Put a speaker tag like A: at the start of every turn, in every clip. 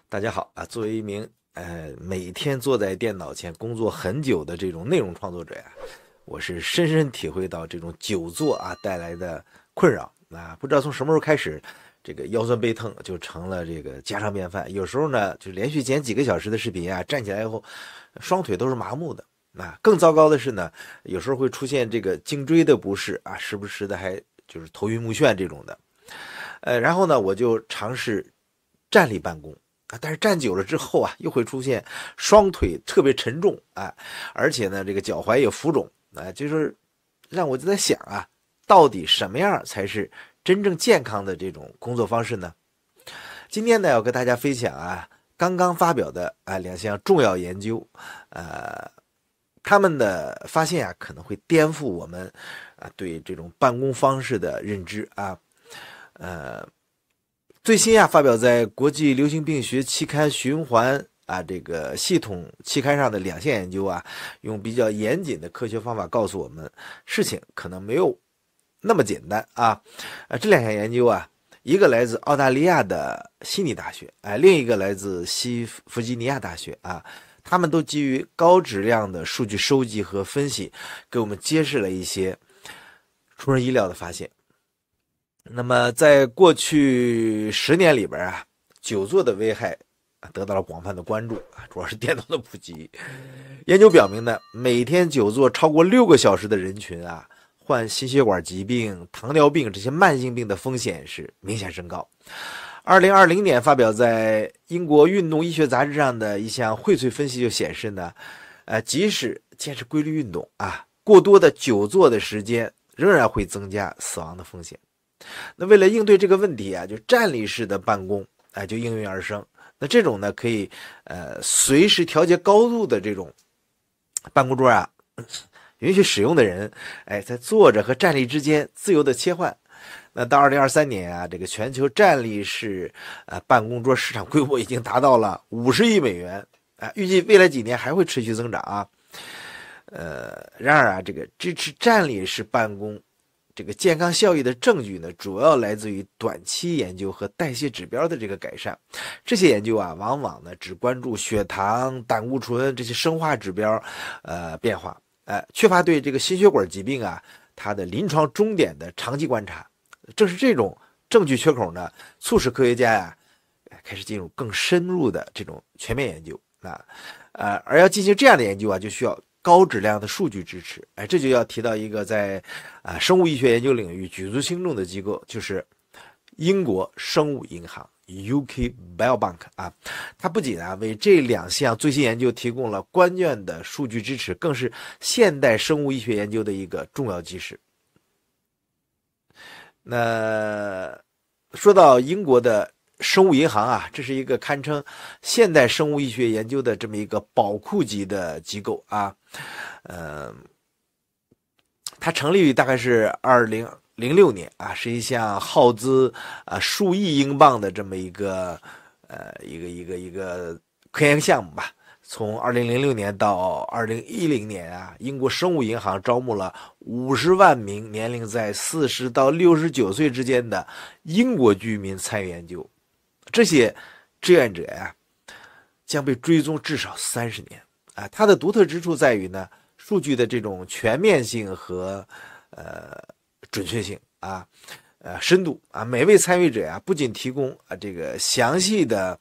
A: 大家好啊，作为一名每天坐在电脑前工作很久的这种内容创作者呀，我是深深体会到这种久坐啊带来的困扰啊。不知道从什么时候开始，这个腰酸背疼就成了这个家常便饭。有时候呢，就连续剪几个小时的视频啊，站起来以后，双腿都是麻木的。啊，更糟糕的是呢，有时候会出现这个颈椎的不适啊，时不时的还就是头晕目眩这种的。然后呢，我就尝试站立办公。但是站久了之后啊，又会出现双腿特别沉重啊，而且呢，这个脚踝也浮肿啊，就是让我就在想啊，到底什么样才是真正健康的这种工作方式呢？今天呢，要跟大家分享啊，刚刚发表的两项重要研究，他们的发现啊，可能会颠覆我们对这种办公方式的认知啊，最新发表在国际流行病学期刊循环这个系统期刊上的两项研究啊，用比较严谨的科学方法告诉我们，事情可能没有那么简单这两项研究啊，一个来自澳大利亚的悉尼大学另一个来自西弗吉尼亚大学他们都基于高质量的数据收集和分析，给我们揭示了一些出人意料的发现。那么在过去10年里边久坐的危害得到了广泛的关注主要是电动的普及。研究表明呢，每天久坐超过6个小时的人群患心血管疾病、糖尿病这些慢性病的风险是明显升高。2020年发表在英国运动医学杂志上的一项荟萃分析就显示呢，即使坚持规律运动过多的久坐的时间仍然会增加死亡的风险。那为了应对这个问题就站立式的办公就应运而生。那这种呢，可以随时调节高度的这种办公桌允许使用的人在坐着和站立之间自由的切换。那到2023年这个全球站立式办公桌市场规模已经达到了50亿美元预计未来几年还会持续增长然而这个支持站立式办公这个健康效益的证据呢，主要来自于短期研究和代谢指标的这个改善。这些研究往往呢只关注血糖、胆固醇这些生化指标变化，缺乏对这个心血管疾病它的临床终点的长期观察。正是这种证据缺口呢，促使科学家开始进入更深入的这种全面研究而要进行这样的研究就需要高质量的数据支持。这就要提到一个在生物医学研究领域举足轻重的机构，就是英国生物银行 UK Biobank 它不仅为这两项最新研究提供了关键的数据支持，更是现代生物医学研究的一个重要基石。那说到英国的生物银行这是一个堪称现代生物医学研究的这么一个宝库级的机构它成立于大概是2006年是一项耗资数亿英镑的这么一个科研项目吧。从2006年到2010年英国生物银行招募了50万名年龄在40到69岁之间的英国居民参与研究。这些志愿者将被追踪至少30年它的独特之处在于呢，数据的这种全面性和准确性深度每位参与者不仅提供这个详细的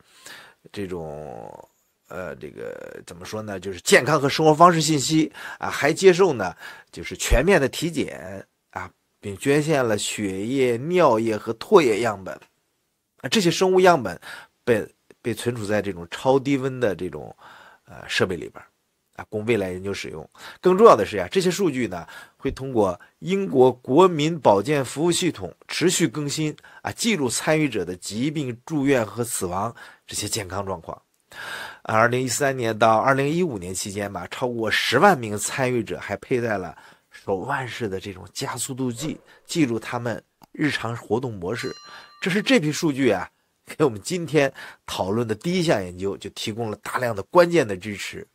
A: 这种这个怎么说呢，就是健康和生活方式信息还接受呢就是全面的体检并捐献了血液、尿液和唾液样本这些生物样本被存储在这种超低温的这种设备里边供未来研究使用。更重要的是这些数据呢会通过英国国民保健服务系统持续更新记录参与者的疾病、住院和死亡这些健康状况。2013年到2015年期间超过10万名参与者还佩戴了手腕式的这种加速度计，记录他们日常活动模式。这是这批数据给我们今天讨论的第一项研究就提供了大量的关键的支持。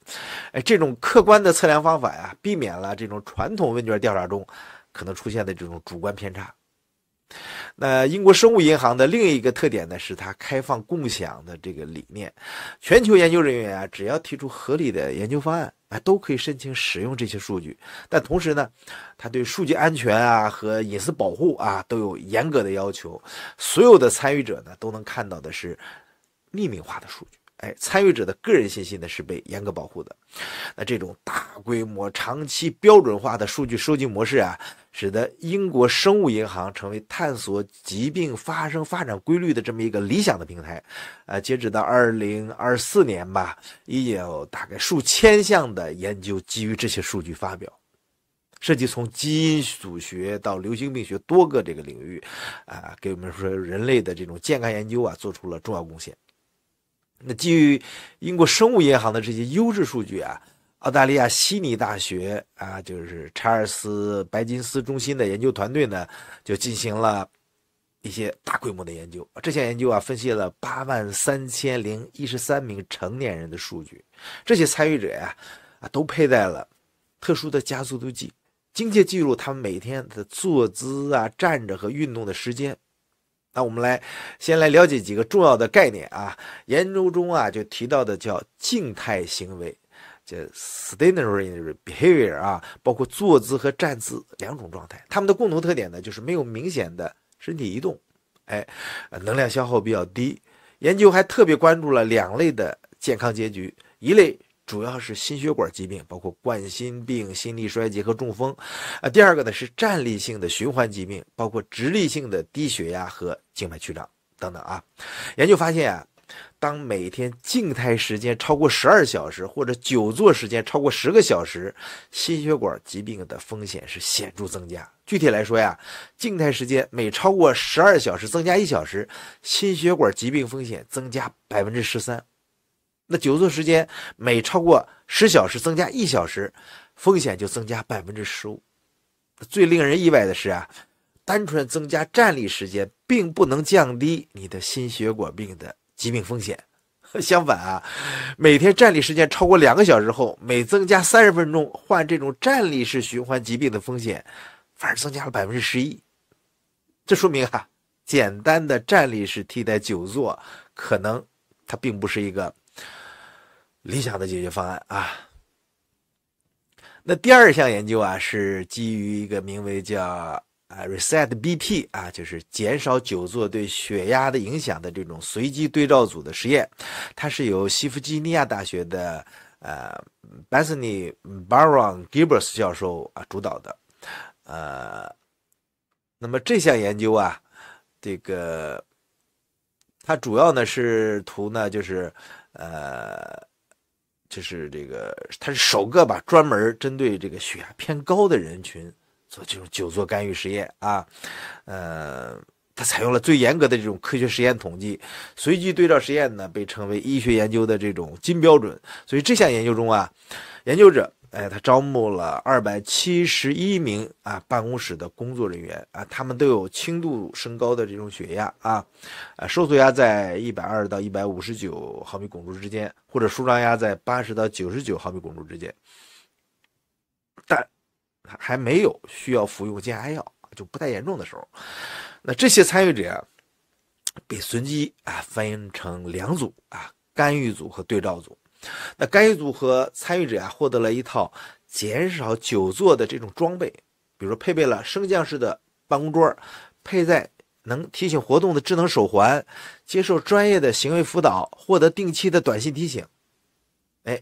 A: 这种客观的测量方法避免了这种传统问卷调查中可能出现的这种主观偏差。那英国生物银行的另一个特点呢，是它开放共享的这个理念。全球研究人员啊，只要提出合理的研究方案啊，都可以申请使用这些数据。但同时呢，它对数据安全啊和隐私保护啊都有严格的要求。所有的参与者呢，都能看到的是匿名化的数据。参与者的个人信息呢是被严格保护的。那这种大规模、长期标准化的数据收集模式啊，使得英国生物银行成为探索疾病发展规律的这么一个理想的平台。截止到2024年吧，已有大概数千项的研究基于这些数据发表，涉及从基因组学到流行病学多个这个领域，给我们说人类的这种健康研究啊做出了重要贡献。那基于英国生物银行的这些优质数据啊，澳大利亚悉尼大学啊，就是查尔斯·白金斯中心的研究团队呢，就进行了一些大规模的研究。这项研究啊，分析了83013名成年人的数据。这些参与者呀，都佩戴了特殊的加速度计，精确记录他们每天的坐姿啊、站着和运动的时间。那我们先来了解几个重要的概念啊。研究中啊就提到的叫静态行为，叫 stationary behavior 啊，包括坐姿和站姿两种状态。它们的共同特点呢，就是没有明显的身体移动，能量消耗比较低。研究还特别关注了2类的健康结局，一类主要是心血管疾病，包括冠心病、心力衰竭和中风。第二个呢是站立性的循环疾病，包括直立性的低血压和静脉曲张等等啊。研究发现啊，当每天静态时间超过12小时，或者久坐时间超过10个小时，心血管疾病的风险是显著增加。具体来说呀，静态时间每超过12小时增加1小时，心血管疾病风险增加13%。那久坐时间每超过10小时增加1小时，风险就增加15%。最令人意外的是啊，单纯增加站立时间并不能降低你的心血管病的疾病风险。相反啊，每天站立时间超过2个小时后，每增加30分钟，患这种站立式循环疾病的风险反而增加了11%。这说明啊，简单的站立式替代久坐，可能它并不是一个理想的解决方案啊。那第二项研究啊，是基于一个名为叫Reset BP 啊，就是减少久坐对血压的影响的这种随机对照组的实验。它是由西弗吉尼亚大学的Bethany Baron Gibbs 教授主导的。那么这项研究啊，这个它主要呢是图呢就是这个，它是首个吧专门针对这个血压偏高的人群做这种久坐干预实验啊。它采用了最严格的这种科学实验统计，随机对照实验呢被称为医学研究的这种金标准。所以这项研究中啊，研究者他招募了271名办公室的工作人员啊，他们都有轻度升高的这种血压收缩压在120到159毫米汞柱之间，或者舒张压在80到99毫米汞柱之间，但还没有需要服用降压药，就不太严重的时候。那这些参与者被随机分成2组干预组和对照组。那干预组和参与者获得了一套减少久坐的这种装备，比如说配备了升降式的办公桌，佩戴能提醒活动的智能手环，接受专业的行为辅导，获得定期的短信提醒。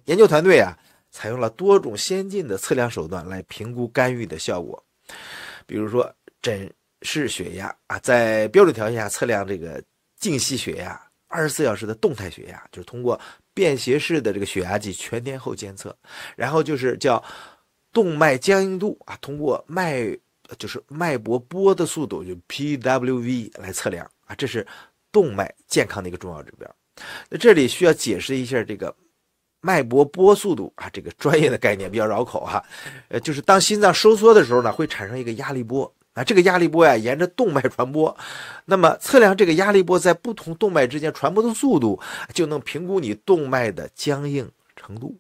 A: 研究团队采用了多种先进的测量手段来评估干预的效果，比如说诊视血压在标准条件下测量这个静息血压，24小时的动态血压，就是通过便携式的这个血压计全天候监测，然后就是叫动脉僵硬度通过脉搏波的速度，就 PWV 来测量这是动脉健康的一个重要指标。那这里需要解释一下这个脉搏波速度这个专业的概念比较绕口就是当心脏收缩的时候呢，会产生一个压力波这个压力波沿着动脉传播，那么测量这个压力波在不同动脉之间传播的速度，就能评估你动脉的僵硬程度。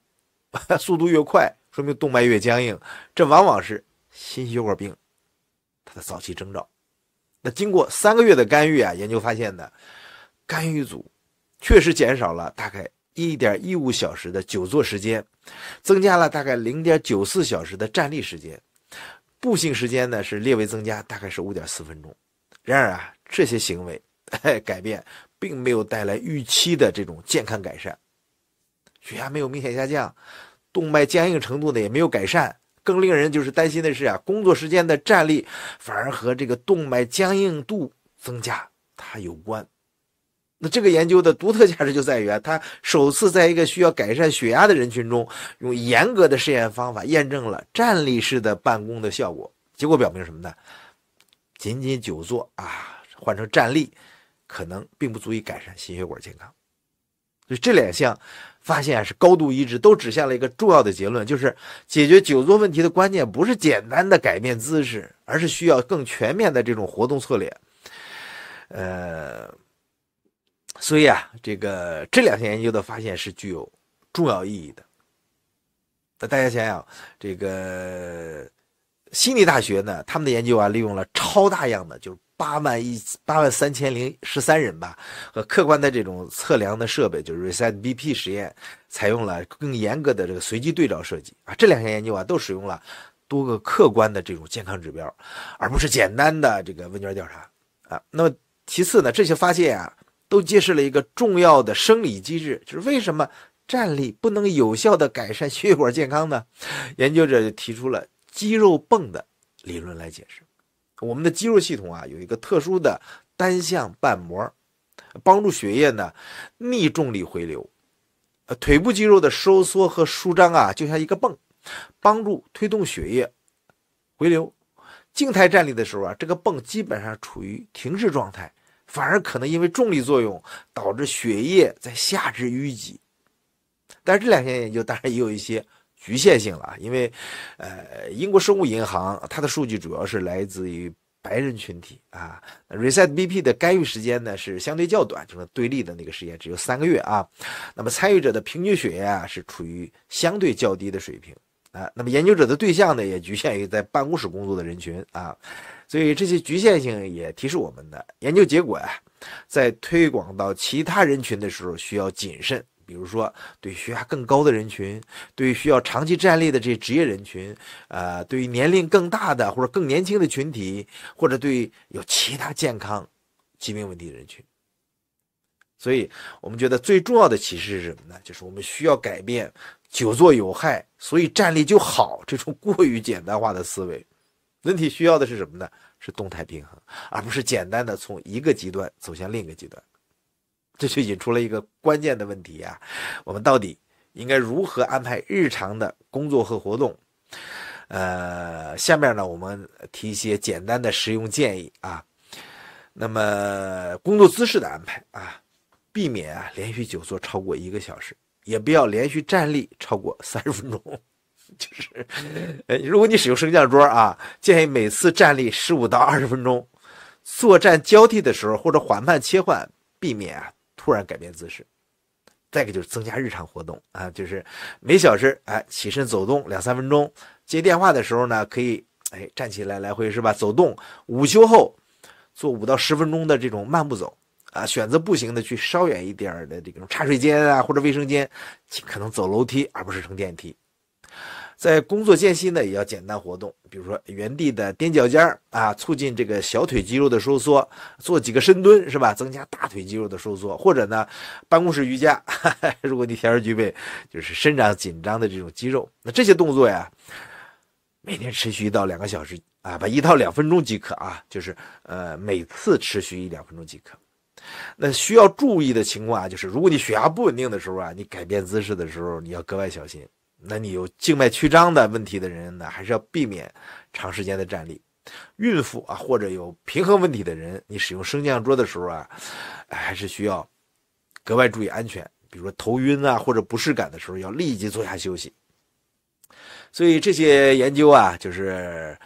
A: 速度越快，说明动脉越僵硬，这往往是心血管病它的早期征兆。那经过3个月的干预啊，研究发现呢，干预组确实减少了大概1.15小时的久坐时间，增加了大概0.94小时的站立时间，步行时间呢是略微增加，大概是5.4分钟。然而啊，这些行为改变并没有带来预期的这种健康改善，血压没有明显下降，动脉僵硬程度呢也没有改善。更令人就是担心的是啊，工作时间的站立反而和这个动脉僵硬度增加它有关。那这个研究的独特价值就在于啊，它首次在一个需要改善血压的人群中，用严格的试验方法验证了站立式的办公的效果。结果表明什么呢？仅仅久坐啊，换成站立，可能并不足以改善心血管健康。所以这2项发现是高度一致，都指向了一个重要的结论，就是解决久坐问题的关键不是简单的改变姿势，而是需要更全面的这种活动策略。所以啊，这2项研究的发现是具有重要意义的。那大家想想，这个悉尼大学呢，他们的研究啊，利用了超大样的，就是83013人吧，和客观的这种测量的设备，就是 RESET-BP 实验，采用了更严格的这个随机对照设计啊。这2项研究啊，都使用了多个客观的这种健康指标，而不是简单的这个问卷调查啊。那么其次呢，这些发现啊，都揭示了一个重要的生理机制，就是为什么站立不能有效的改善血管健康呢？研究者就提出了肌肉泵的理论来解释。我们的肌肉系统啊，有一个特殊的单向瓣膜，帮助血液呢逆重力回流。腿部肌肉的收缩和舒张啊，就像一个泵，帮助推动血液回流。静态站立的时候啊，这个泵基本上处于停滞状态，反而可能因为重力作用导致血液在下肢淤积。但是这2项研究当然也有一些局限性了，因为英国生物银行它的数据主要是来自于白人群体啊。RESET-BP 的干预时间呢是相对较短，就是对立的那个实验只有3个月啊。那么参与者的平均血压是处于相对较低的水平啊。那么研究者的对象呢也局限于在办公室工作的人群啊。所以这些局限性也提示我们的研究结果啊，在推广到其他人群的时候需要谨慎。比如说对血压更高的人群，对于需要长期站立的这些职业人群，对于年龄更大的或者更年轻的群体，或者对于有其他健康疾病问题的人群。所以我们觉得最重要的启示是什么呢？就是我们需要改变久坐有害，所以站立就好这种过于简单化的思维。人体需要的是什么呢？是动态平衡，而不是简单的从一个极端走向另一个极端。这就引出了一个关键的问题啊，我们到底应该如何安排日常的工作和活动？下面呢，我们提一些简单的实用建议啊。那么工作姿势的安排啊，避免啊连续久坐超过1个小时，也不要连续站立超过30分钟。就是如果你使用升降桌啊，建议每次站立15到20分钟，坐站交替的时候或者缓慢切换，避免啊突然改变姿势。再一个就是增加日常活动啊，就是每小时起身走动2-3分钟，接电话的时候呢可以站起来来回是吧走动，午休后做5到10分钟的这种慢步走啊，选择步行的去稍远一点的这种茶水间啊或者卫生间，尽可能走楼梯而不是乘电梯。在工作间隙呢，也要简单活动，比如说原地的踮脚尖啊，促进这个小腿肌肉的收缩，做几个深蹲是吧，增加大腿肌肉的收缩，或者呢，办公室瑜伽，如果你条件具备，就是伸展紧张的这种肌肉。那这些动作呀，每天持续1到2个小时啊，把1到2分钟即可啊，就是每次持续1-2分钟即可。那需要注意的情况啊，就是如果你血压不稳定的时候啊，你改变姿势的时候，你要格外小心。那你有静脉曲张的问题的人呢，还是要避免长时间的站立。孕妇啊，或者有平衡问题的人，你使用升降桌的时候啊，还是需要格外注意安全。比如说头晕啊，或者不适感的时候，要立即坐下休息。所以这些研究啊，就是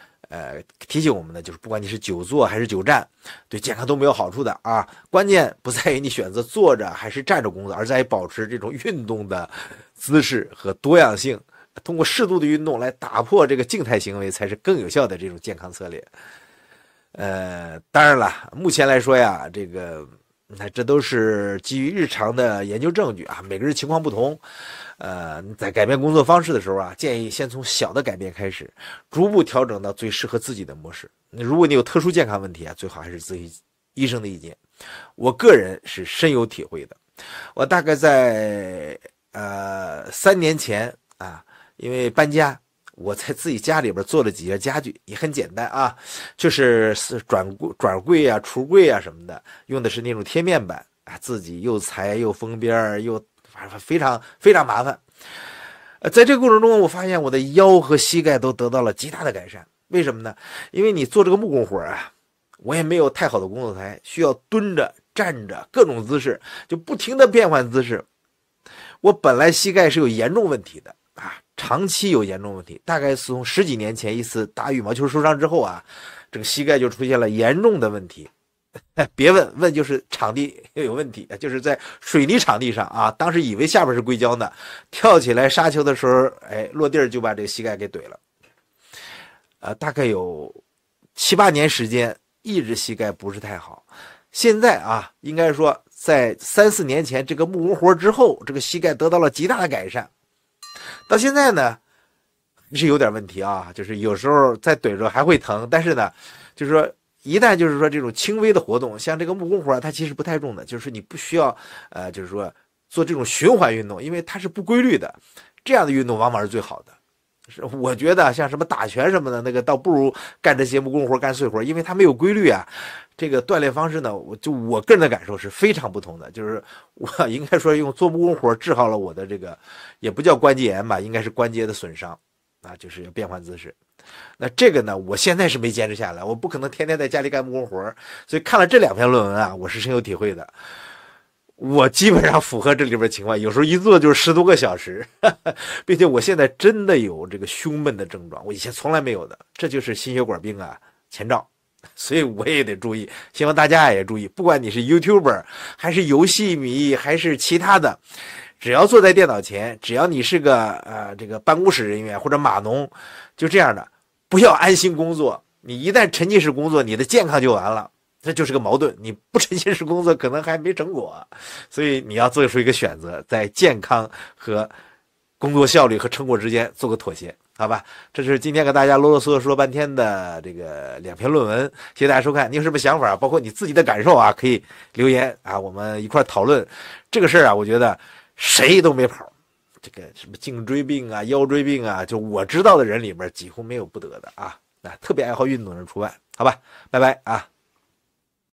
A: 提醒我们的，就是不管你是久坐还是久站，对健康都没有好处的啊。关键不在于你选择坐着还是站着工作，而在于保持这种运动的姿势和多样性。通过适度的运动来打破这个静态行为，才是更有效的这种健康策略。当然了，目前来说呀，这都是基于日常的研究证据啊，每个人情况不同。在改变工作方式的时候啊，建议先从小的改变开始，逐步调整到最适合自己的模式。如果你有特殊健康问题啊，最好还是咨询医生的意见。我个人是深有体会的。我大概在3年前啊，因为搬家，我在自己家里边做了几件家具，也很简单啊，就是转柜啊、橱柜啊什么的，用的是那种贴面板啊，自己又裁又封边又非常非常麻烦。在这个过程中，我发现我的腰和膝盖都得到了极大的改善。为什么呢？因为你做这个木工活啊，我也没有太好的工作台，需要蹲着、站着各种姿势，就不停的变换姿势。我本来膝盖是有严重问题的啊，长期有严重问题，大概是从10几年前一次打羽毛球受伤之后啊，这个膝盖就出现了严重的问题。别问就是场地有问题，就是在水泥场地上啊，当时以为下边是硅胶呢，跳起来杀球的时候，落地就把这个膝盖给怼了。大概有7、8年时间，一直膝盖不是太好。现在啊，应该说在3、4年前这个木工活之后，这个膝盖得到了极大的改善。到现在呢，是有点问题啊，就是有时候再怼着还会疼，但是呢，就是说一旦就是说这种轻微的活动，像这个木工活它其实不太重的，就是你不需要就是说做这种循环运动，因为它是不规律的，这样的运动往往是最好的。我觉得像什么打拳什么的，那个倒不如干这些木工活、干碎活，因为它没有规律啊。这个锻炼方式呢，我个人的感受是非常不同的。就是我应该说用做木工活治好了我的这个，也不叫关节炎吧，应该是关节的损伤啊，就是要变换姿势。那这个呢，我现在是没坚持下来，我不可能天天在家里干木工活，所以看了这2篇论文啊，我是深有体会的。我基本上符合这里边情况，有时候一坐就是10多个小时，并且我现在真的有这个胸闷的症状，我以前从来没有的，这就是心血管病啊前兆，所以我也得注意，希望大家也注意，不管你是 YouTuber 还是游戏迷还是其他的，只要坐在电脑前，只要你是个这个办公室人员或者码农，就这样的，不要安心工作，你一旦沉浸式工作，你的健康就完了。这就是个矛盾，你不沉浸式工作可能还没成果，所以你要做出一个选择，在健康和工作效率和成果之间做个妥协，好吧？这是今天给大家啰啰嗦嗦说半天的这个2篇论文，谢谢大家收看。你有什么想法，包括你自己的感受啊，可以留言啊，我们一块讨论这个事儿啊。我觉得谁都没跑，这个什么颈椎病啊、腰椎病啊，就我知道的人里面几乎没有不得的啊，特别爱好运动的人除外，好吧？拜拜啊。